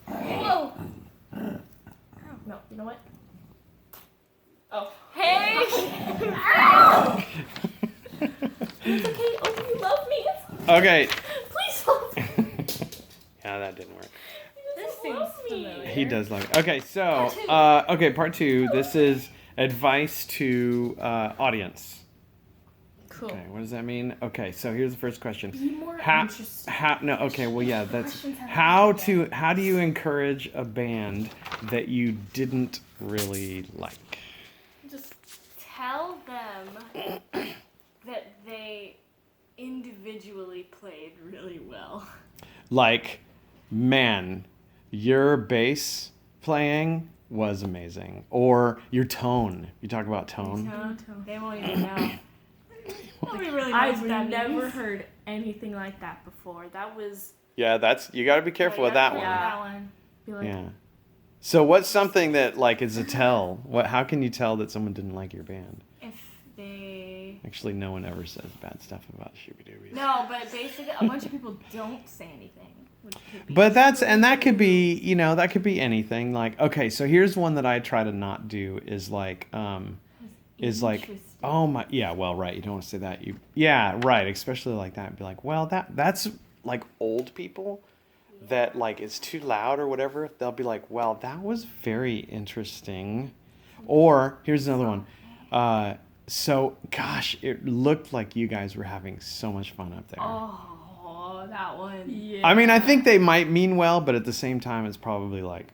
Whoa. Oh, no, you know what? Oh. Hey! It's okay. Oh, you love me. Okay. Please love me. Yeah, that didn't work. This seems familiar. He does love it. Okay, so, okay, part 2. This is advice to audience. Cool. Okay, what does that mean? Okay, so here's the first question. Be more interested. How do you encourage a band that you didn't really like? Just tell them that they individually played really well. Like, man, your bass playing was amazing. Or your tone. You talk about tone. They won't even know. Nobody really knows I've what that never means. heard anything like that before. That was Yeah, you got to be careful with that one. That one. be like, Yeah. So what's something that like is a tell? How can you tell that someone didn't like your band? If they... Actually, no one ever says bad stuff about Shoobiedoobies. No, but basically a bunch of people don't say anything. Which could be But that could be, that could be anything. Like, okay, so here's one that I try to not do is like, oh my, yeah, well, right, you don't want to say that. Yeah, right, especially like that. Be like, well, that's like old people that like it's too loud or whatever. They'll be like, well, that was very interesting. Or here's another one. So, gosh, it looked like you guys were having so much fun up there. Oh, that one. yeah. I mean, I think they might mean well, but at the same time, it's probably like,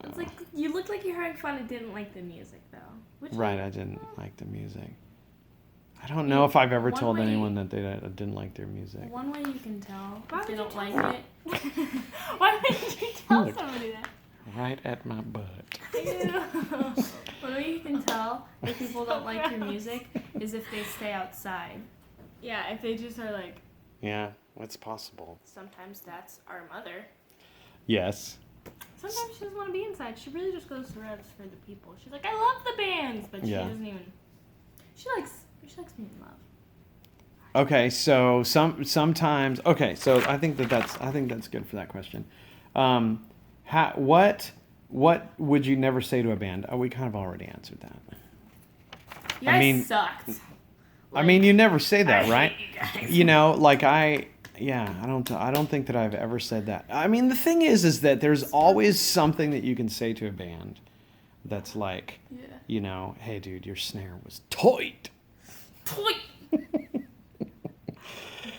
It's like you look like you're having fun and didn't like the music though. Which right, I didn't like the music. I don't know if I've ever One told way- anyone that they didn't like their music. One way you can tell Why if they would you don't tell like it. Why would you tell Look. somebody that? Right at my butt. One way you can tell if people don't like your music is if they stay outside. Yeah, if they just are like, Yeah, it's possible. Sometimes that's our mother. Yes. Sometimes she doesn't want to be inside. She really just goes to revs for the people. She's like, I love the bands, but she Yeah. doesn't even. She likes being in love. Okay, so sometimes. Okay, so I think that's good for that question. What would you never say to a band? Oh, we kind of already answered that. You guys I mean- sucked. I mean, you never say that, right? You guys. Like I don't think that I've ever said that. I mean, the thing is that there's always something that you can say to a band that's like, Yeah. hey, dude, your snare was tight. Toy.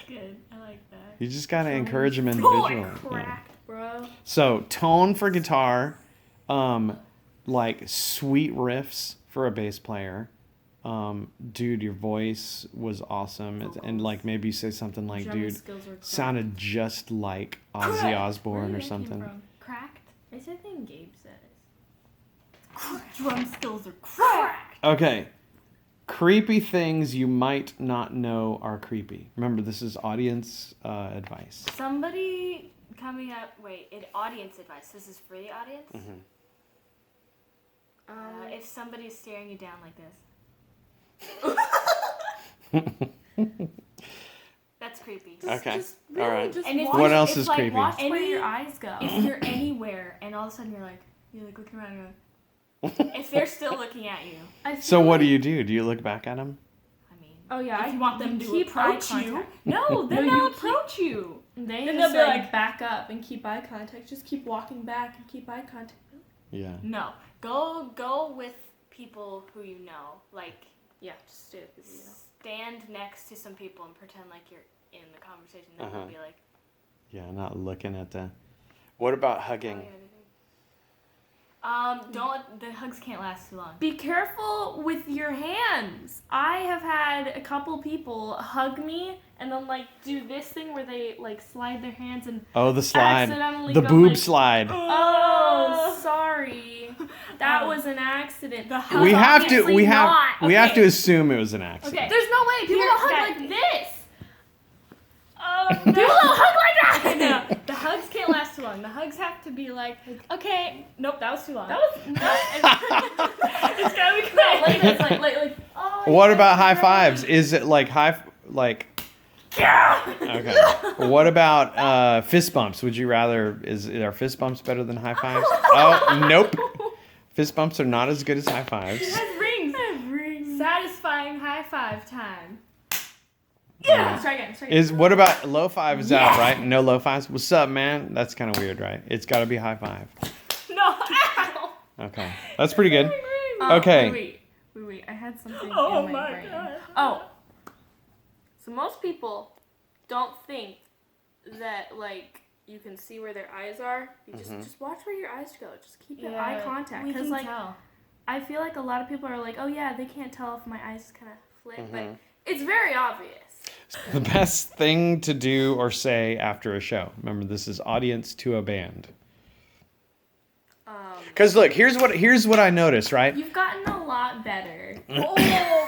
good. I like that. You just gotta encourage them individually. Yeah. Cracked, bro. So tone for guitar, like sweet riffs for a bass player. Dude, your voice was awesome. And like maybe you say something like, Drumming dude, skills were cracked. sounded just like Ozzy Where Osbourne did or that came something. from? Cracked? I said thing Gabe says. Drum skills are cracked. Okay. Creepy things you might not know are creepy. Remember, this is audience advice. Somebody coming up. Wait, audience advice. This is for the audience. Mm-hmm. If somebody's staring you down like this, that's creepy. Okay. Just All right. Just And if watch, What else it's is like, creepy? watch where where your eyes go. If you're anywhere and all of a sudden you're like looking around, and you're like, if they're still looking at you, I feel So what like- do you do? Do you look back at them? I mean, Oh yeah, if you want them you to keep eye approach you, contact. no, then No, they'll you approach you. They Then just they'll be like, like- back up and keep eye contact. Just keep walking back and keep eye contact. Yeah. No, go with people who you know. Like, Yeah, just stay with you. stand next to some people and pretend like you're in the conversation. Then Uh-huh. they'll be like, Yeah, not looking at the... What about oh, hugging? yeah, the hugs can't last too long. Be careful with your hands. I have had a couple people hug me and then like do this thing where they like slide their hands and Oh, the slide. accidentally The go, boob like, slide. Oh, sorry. That was an accident. The It was We have to obviously not. we have to Okay. assume it was an accident. Okay. There's no way people Here, don't hug that- like this. No. People don't hug like Okay, that. no, the hugs can't last too long. The hugs have to be like, okay, nope, that was too long. That was It's gotta be no, quick. like this, like. Oh, What yeah, about high right. fives? Is it like like Okay. What about fist bumps? Would you rather? Are fist bumps better than high fives? Oh, nope. Fist bumps are not as good as high fives. It has rings. Rings. Satisfying high five time. Yeah. Let's try again. What about low five is out, right? No low fives. What's up, man? That's kind of weird, right? It's got to be high five. No. Ow. Okay, that's pretty good. Oh, Okay. Wait. I had something Oh in my my brain. God. Oh. So most people don't think that like you can see where their eyes are. You just watch where your eyes go. Just keep your eye contact. We Because can like tell. I feel like a lot of people are like, oh yeah, they can't tell if my eyes kind of flick, but it's very obvious. The best thing to do or say after a show. Remember, this is audience to a band. Because look, here's what I noticed, right? You've gotten a lot better. Oh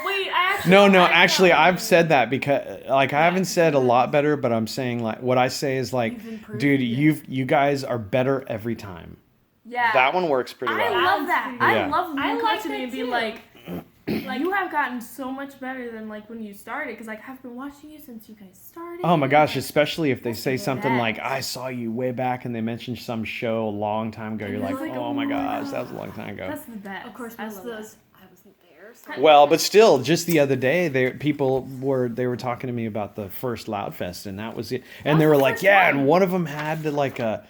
wait, I actually. No, like actually, that I've one. said that because, like, I haven't said a lot better, but I'm saying, like, what I say is, like, You've improved, dude, yeah. you guys are better every time. Yeah. That one works pretty I well. love that. Yeah. I love when I you come like to me that and be too. like, you have gotten so much better than like when you started, because like I've been watching you since you guys started. Oh my gosh, Like, especially if they say the something like, best. I saw you way back, and they mentioned some show a long time ago. You're And like, it's like, oh my oh my gosh, God. that was a long time ago. That's the best. Of course, I most love of those I wasn't there. So. Well, but still, just the other day, people were talking to me about the first Loudfest, and that was it. And they were the like, first yeah, one. and one of them had like a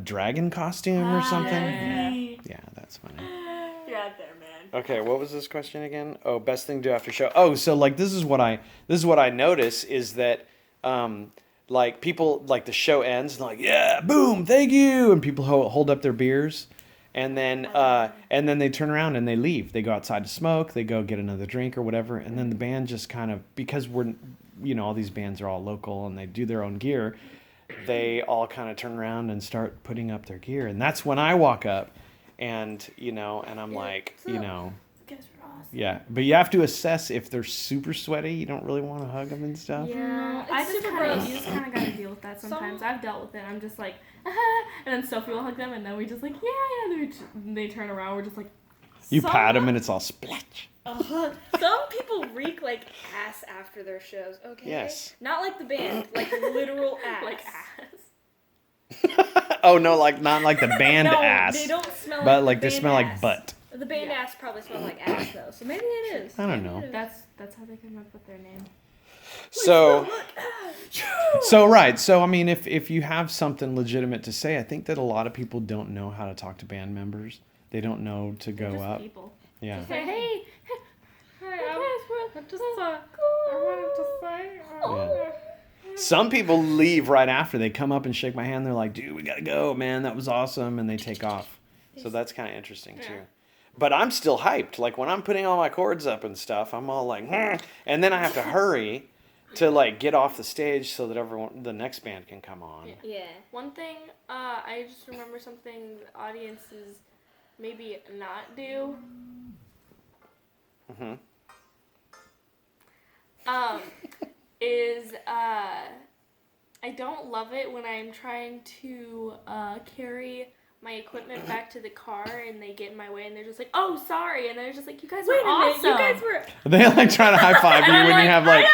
dragon costume or something. yeah. Yeah, that's funny. You're out there, man. Okay, what was this question again? Oh, best thing to do after show. Oh, so like this is what I notice is that like people like the show ends and like, yeah, boom, thank you, and people hold up their beers, and then they turn around and they leave. They go outside to smoke, they go get another drink or whatever, and then the band just kind of, because we're, all these bands are all local and they do their own gear, they all kind of turn around and start putting up their gear, and that's when I walk up. And and I'm like, You guys are awesome. yeah, but you have to assess if they're super sweaty. You don't really want to hug them and stuff. Yeah, It's I just super kind of gross. you just kind of gotta deal with that sometimes. I've dealt with it. I'm just like, and then Sophie will hug them, and then we just like, yeah. They turn around. We're just like, You pat them and it's all splatch. Some people reek like ass after their shows. Okay. Yes. Not like the band, like literal ass. like ass. Oh no, like not like the band no, ass, they don't smell but like like the they band smell like ass. butt. The band ass probably smells like ass though, so maybe it is. I don't know. That's how they came up with their name. So right. So I mean, if you have something legitimate to say, I think that a lot of people don't know how to talk to band members. They don't know to go Just up. people. Yeah. Say, hey, I just I wanted to say. Yeah. Some people leave right after. They come up and shake my hand. They're like, dude, we gotta go, man. That was awesome. And they take off. So that's kind of interesting too. But I'm still hyped. Like when I'm putting all my cords up and stuff, I'm all like, and then I have to hurry to like get off the stage so that the next band can come on. Yeah. One thing, I just remember something the audiences maybe not do. Is I don't love it when I'm trying to carry my equipment back to the car and they get in my way and they're just like, oh, sorry, and they're just like, you guys were awesome. You guys were. They like trying to high five you And I'm when you have like.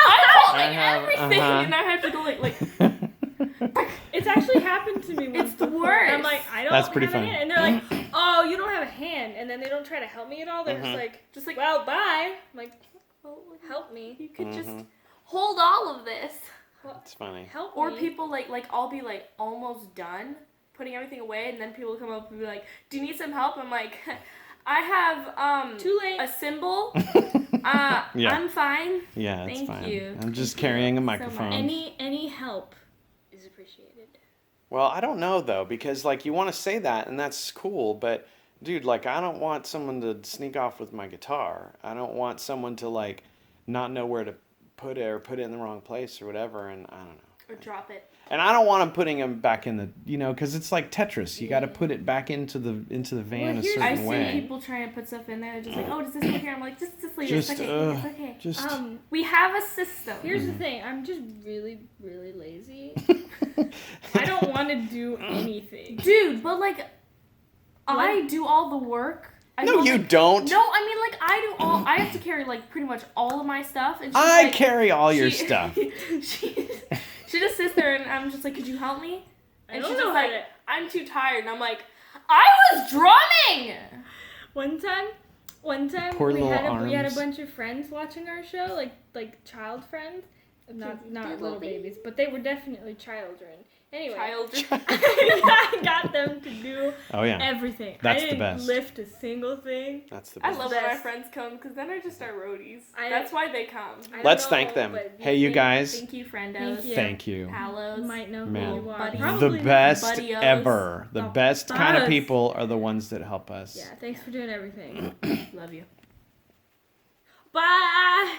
I'm have- everything, and I have to go like. It's actually happened to me once. It's the before. worst. I'm like, I don't That's pretty have a funny. hand. And they're like, oh, you don't have a hand. And then they don't try to help me at all. They're just like, well, bye. I'm like, well, help me. You could just hold all of this. It's funny. Help Or me. people like I'll be like almost done putting everything away, and then people come up and be like, do you need some help? I'm like, I have Too late. a symbol. Yeah. I'm fine. Yeah, it's Thank fine. you. I'm just Thank you carrying a so microphone. much. Any help is appreciated. Well, I don't know though, because like you want to say that and that's cool, but dude, like I don't want someone to sneak off with my guitar. I don't want someone to like not know where to put it or put it in the wrong place or whatever, and I don't know. Or drop it. And I don't want them putting them back in the, because it's like Tetris. You got to put it back into the van a certain I've seen way. people trying to put stuff in there. They're just like, oh, does this go here? I'm like, just leave it. It's Just, okay. It's okay. just. We have a system. Here's the thing. I'm just really, really lazy. I don't want to do anything. Dude, but like, I do all the work No, you don't. No, I mean, like, I have to carry, like, pretty much all of my stuff. And she's I like, carry all your stuff. She just sits there, and I'm just like, could you help me? And she's just know like, how to- I'm too tired. And I'm like, I was drumming! One time Poor we little had a arms. bunch of friends watching our show, like child friends, not little baby. babies, but they were definitely children. Anyway, Child. I got them to do Oh yeah. everything. That's I the didn't best. lift a single thing. That's the I best. love when my Best. friends come, because then I just are roadies. I- That's why they come. I don't Let's know, thank them. but Hey, you guys. Thank you, friendos. Thank you. Thank you. You Palos. might know Man. who you are. Buddies. The Probably. best Buddios. ever. The The best kind of best. people are the ones that help us. Yeah, thanks for doing everything. Love you. Bye.